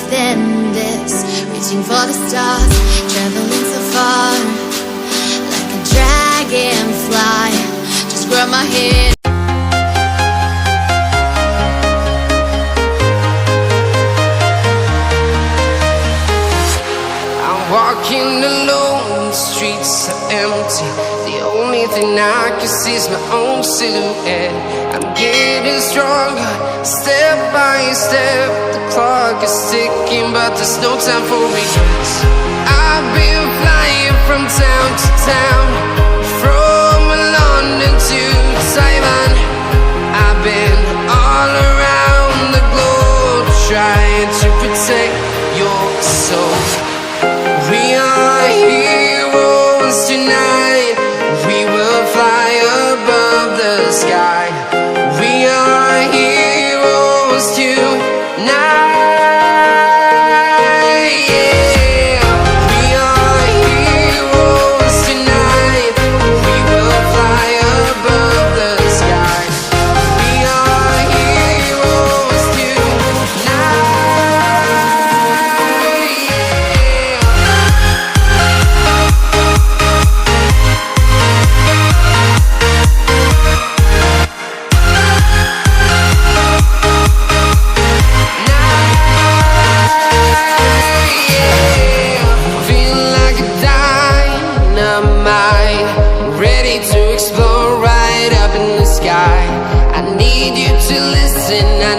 than this. Reaching for the stars, traveling so far, like a dragonfly. Just grab my hand. Walking alone, the streets are empty. The only thing I can see is my own silhouette. I'm getting stronger, step by step. The clock is ticking, but there's no time for regrets. I've been flying from town to town, from London to Taiwan. I've been all around the globe, trying to protect your soul. We are heroes tonight. We will fly above the sky. We are heroes tonight. Yeah. We are heroes tonight. We will fly above the sky. We are heroes tonight. To explore right up in the sky. I need you to listen. I